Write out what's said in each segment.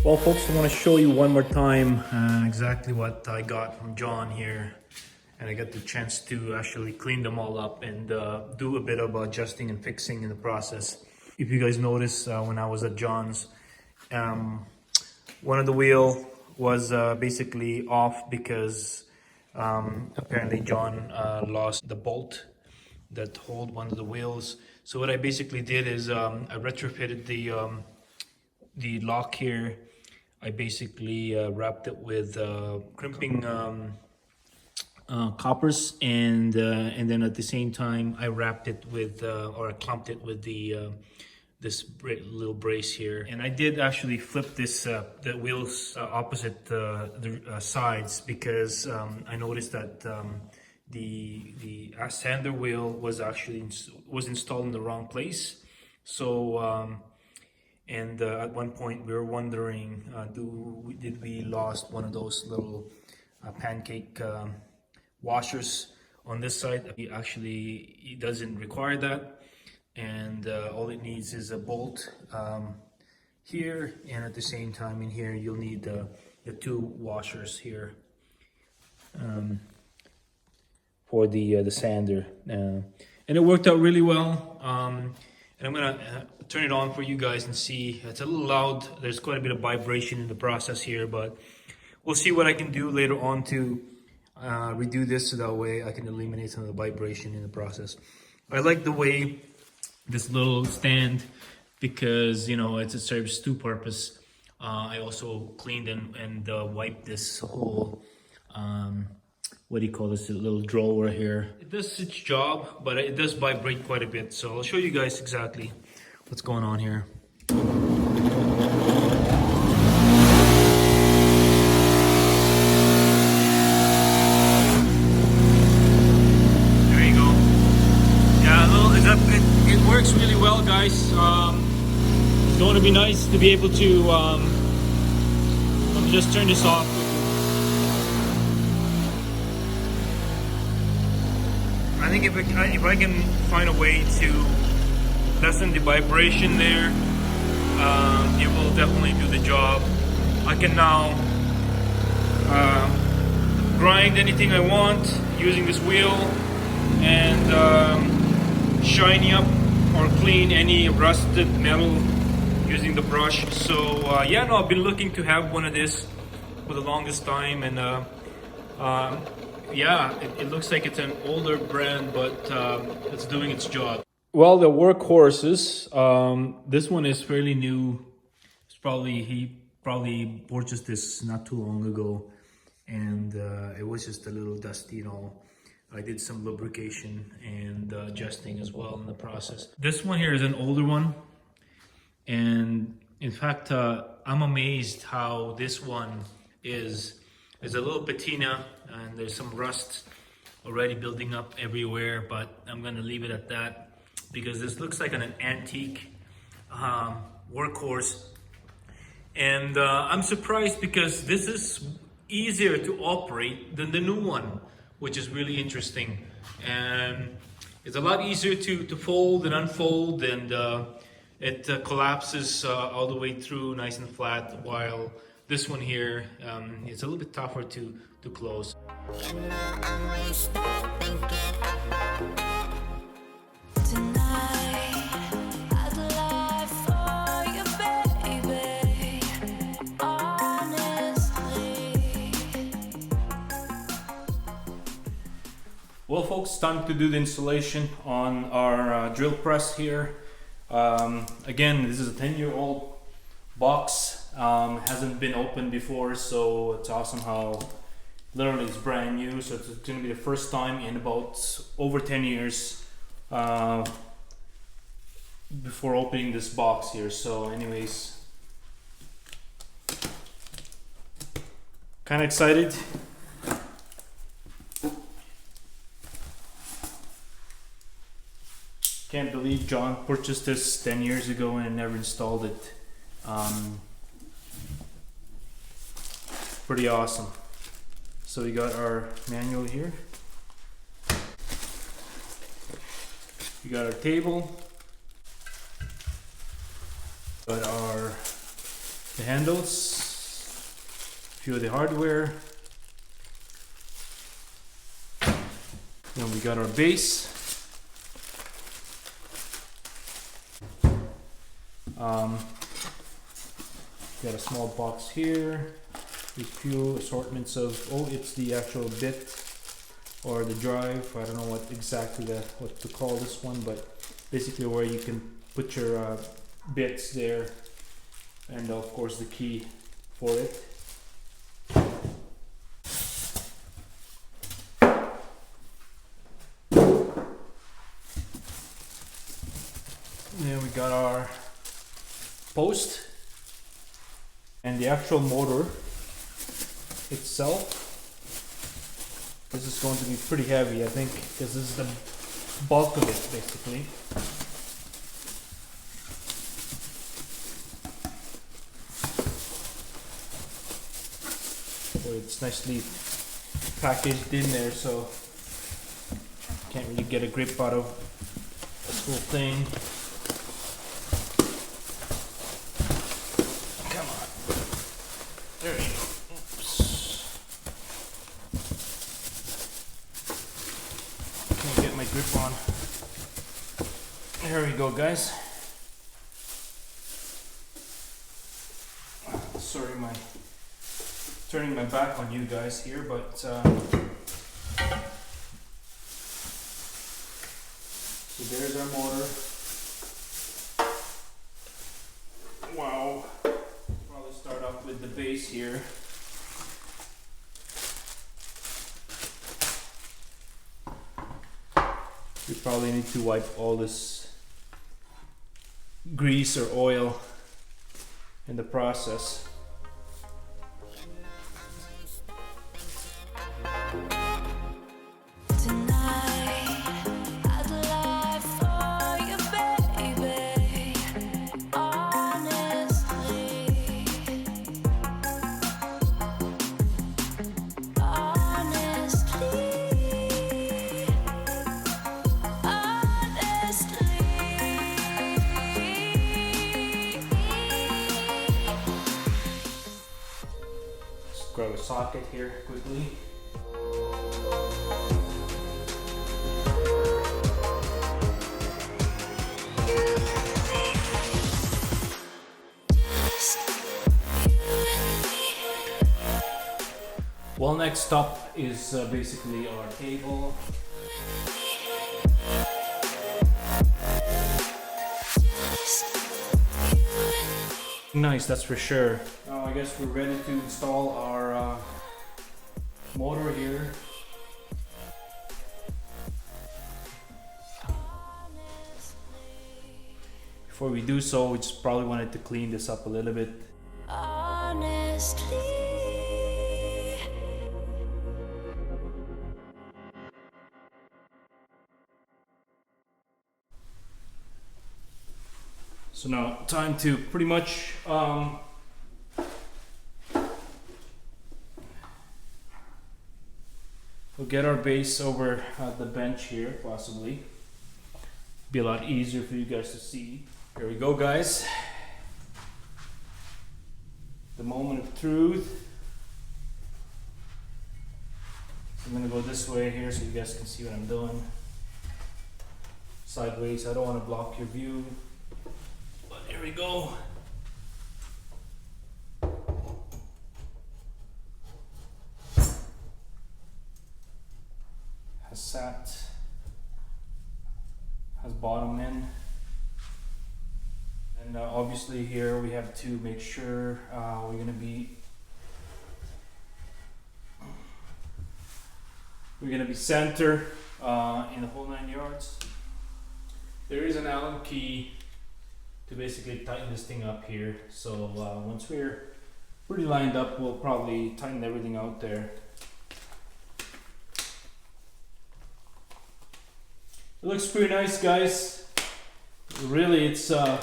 Well, folks, I want to show you one more time exactly what I got from John here. And I got the chance to actually clean them all up and do a bit of adjusting and fixing in the process. If you guys notice, when I was at John's, one of the wheel was basically off because apparently John lost the bolt that hold one of the wheels. So what I basically did is I retrofitted the lock here. I basically wrapped it with crimping coppers, and then at the same time I wrapped it with or I clumped it with the this little brace here. And I did actually flip this the wheels opposite the sides because I noticed that the sander wheel was actually installed in the wrong place. So and at one point we were wondering, did we lost one of those little pancake washers on this side? It doesn't require that, and all it needs is a bolt here, and at the same time in here you'll need the two washers here for the sander, and it worked out really well. And I'm gonna turn it on for you guys and see. It's a little loud. There's quite a bit of vibration in the process here, but we'll see what I can do later on to redo this so that way I can eliminate some of the vibration in the process. I like the way this little stand, because it serves two purposes. I also cleaned and wiped this whole what do you call this, a little drawer here. It does its job, but it does vibrate quite a bit. So I'll show you guys exactly what's going on here. There you go. Yeah, it works really well, guys. It's going to be nice to be able to let me just turn this off. I think if I can find a way to lessen the vibration there, it will definitely do the job. I can now grind anything I want using this wheel, and shiny up or clean any rusted metal using the brush. So yeah, no, I've been looking to have one of this for the longest time, and yeah, it looks like it's an older brand, but it's doing its job. Well, the workhorses, this one is fairly new. He probably purchased this not too long ago, and it was just a little dusty and all. I did some lubrication and adjusting as well in the process. This one here is an older one, and in fact, I'm amazed how this one is. There's a little patina and there's some rust already building up everywhere, but I'm gonna leave it at that because this looks like an antique workhorse. And I'm surprised because this is easier to operate than the new one, which is really interesting. And it's a lot easier to fold and unfold, and it collapses all the way through nice and flat, while this one here, it's a little bit tougher to close. Well, folks, time to do the installation on our drill press here. Again, this is a 10-year-old box. Hasn't been opened before, so it's awesome how literally it's brand new. So it's going to be the first time in about over 10 years before opening this box here. So anyways, kind of excited. Can't believe John purchased this 10 years ago and never installed it. Pretty awesome. So we got our manual here. We got our table. Got the handles. few of the hardware. Then we got our base. Got a small box here. These few assortments of, oh, it's the actual bit or the drive. I don't know what exactly what to call this one, but basically where you can put your bits there, and of course the key for it. And then we got our post and the actual motor itself. This is going to be pretty heavy, I think, because this is the bulk of it basically. So it's nicely packaged in there, so can't really get a grip out of this whole thing. Come on. There you go. Oops. Can't get my grip on. There we go, guys. Sorry, turning my back on you guys here, but so there's our motor. Wow. Probably start off with the base here. We probably need to wipe all this grease or oil in the process. Grab a socket here quickly. Well, next up is basically our cable. Nice, that's for sure. Now I guess we're ready to install our motor here. Before we do so, we just probably wanted to clean this up a little bit. Honestly. So now, time to pretty much we'll get our base over at the bench here, possibly. Be a lot easier for you guys to see. Here we go, guys. The moment of truth. I'm gonna go this way here so you guys can see what I'm doing. Sideways, I don't want to block your view. But here we go. Has sat, has bottom in. And obviously here we have to make sure we're gonna be center in the whole 9 yards. There is an Allen key to basically tighten this thing up here. So once we're pretty lined up, we'll probably tighten everything out there. It looks pretty nice, guys. Really, it's an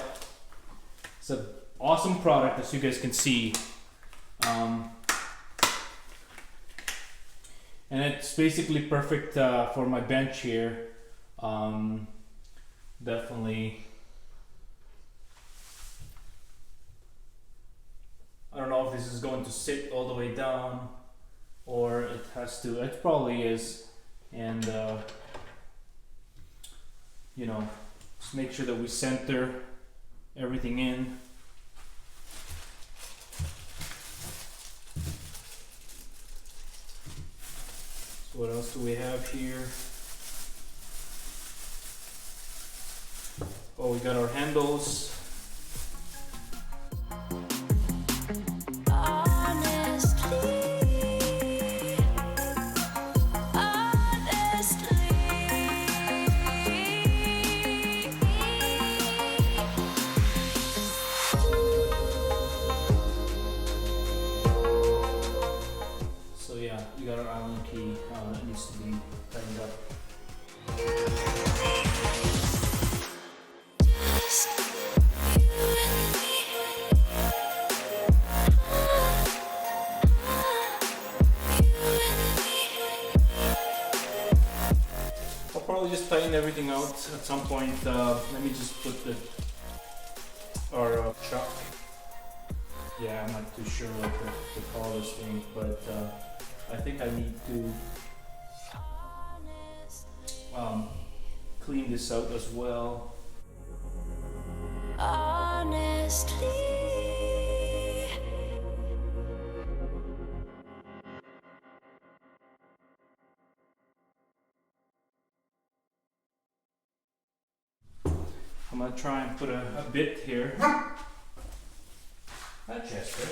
awesome product, as you guys can see. And it's basically perfect for my bench here. Definitely. I don't know if this is going to sit all the way down, or it has to, it probably is, and you know, just make sure that we center everything in. So what else do we have here? Oh, we got our handles. So yeah, we got our Allen key. It needs to be tightened up. I'll probably just tighten everything out at some point. Let me just put our chuck. Yeah, I'm not too sure what to call this thing, but I think I need to clean this out as well. Honestly. I'm gonna try and put a bit here. Hi, Chester.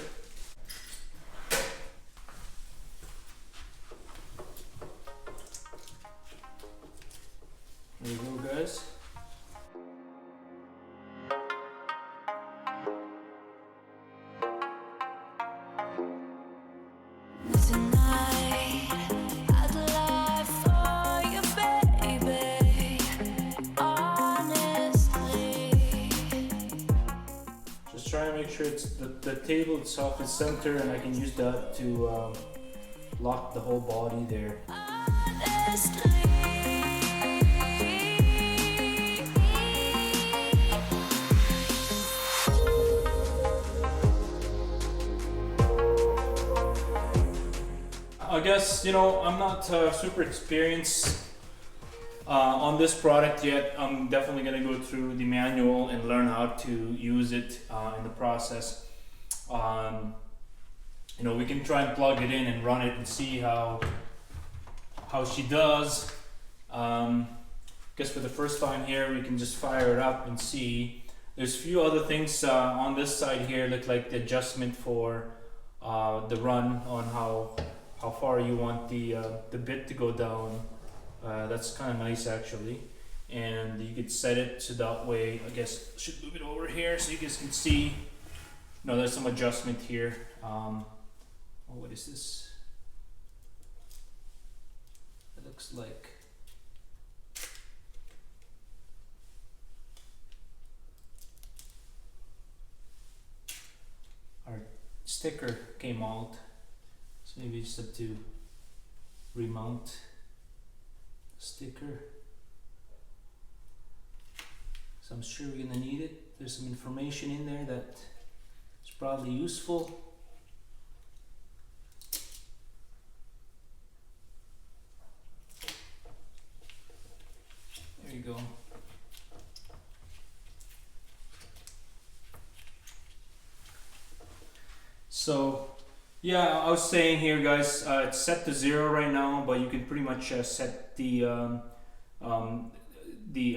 There you go, guys. Try to make sure it's the table itself is center, and I can use that to lock the whole body there. I guess, you know, I'm not super experienced on this product yet. I'm definitely going to go through the manual and learn how to use it in the process. You know, we can try and plug it in and run it and see how she does. Guess for the first time here, we can just fire it up and see. There's a few other things on this side here, look like the adjustment for the run on how far you want the bit to go down. That's kind of nice actually, and you could set it so that way. I guess I should move it over here so you guys can see. No, there's some adjustment here. Oh, what is this? It looks like our sticker came out, so maybe you just have to remount sticker. So I'm sure we're gonna need it. There's some information in there that is probably useful. There you go. So yeah, I was saying here, guys, it's set to 0 right now, but you can pretty much set the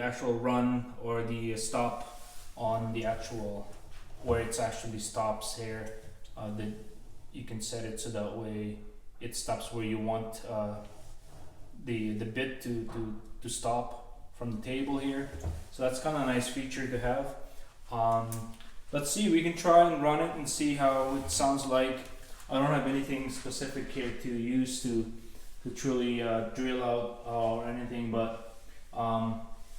actual run or the stop on the actual where it actually stops here. That you can set it so that way it stops where you want the bit to stop from the table here. So that's kind of a nice feature to have. Let's see, we can try and run it and see how it sounds like. I don't have anything specific here to use to truly drill out or anything, but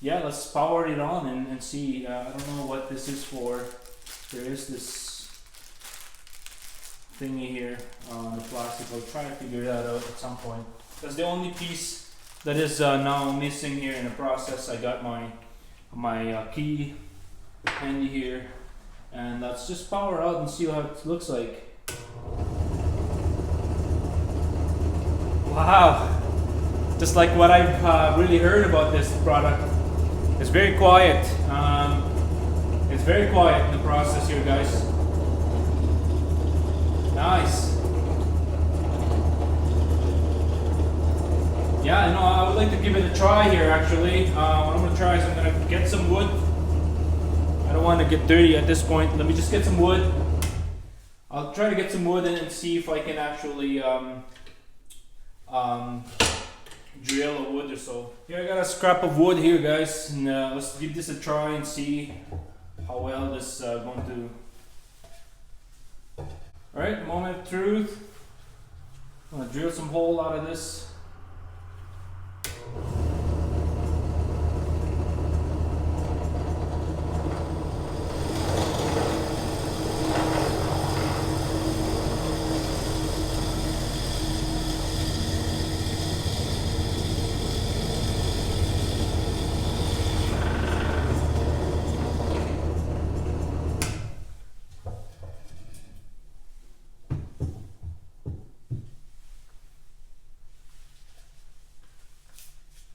yeah, let's power it on and see. I don't know what this is for. There is this thingy here on the plastic. I'll try to figure that out at some point. That's the only piece that is now missing here in the process. I got my key handy here, and let's just power out and see how it looks like. Wow, just like what I've really heard about this product. It's very quiet. It's very quiet in the process here, guys. Nice. Yeah, no, I would like to give it a try here actually. What I'm gonna try is I'm gonna get some wood. I don't want to get dirty at this point. Let me just get some wood. I'll try to get some wood and see if I can actually drill a wood or so. Here I got a scrap of wood here, guys, and let's give this a try and see how well this is going to. Alright, moment of truth. I'm gonna drill some hole out of this.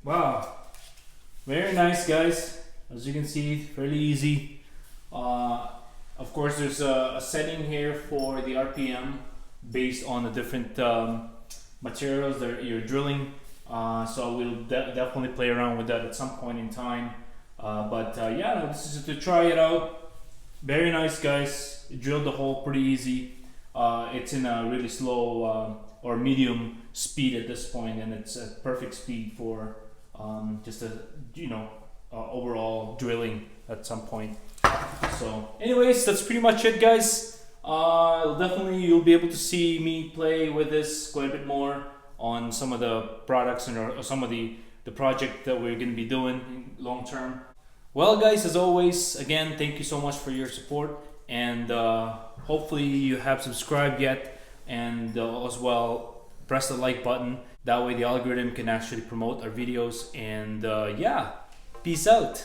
Wow, very nice, guys. As you can see, fairly easy. Of course, there's a setting here for the RPM based on the different materials that you're drilling. So we'll definitely play around with that at some point in time. Yeah, no, this is to try it out. Very nice, guys. You drilled the hole pretty easy. It's in a really slow or medium speed at this point, and it's a perfect speed for just a overall drilling at some point. So anyways, that's pretty much it, guys. Definitely you'll be able to see me play with this quite a bit more on some of the products and or some of the project that we're going to be doing long term. Well, guys, as always, again, thank you so much for your support, and hopefully you have subscribed yet, and as well press the like button. That way the algorithm can actually promote our videos, and yeah, peace out.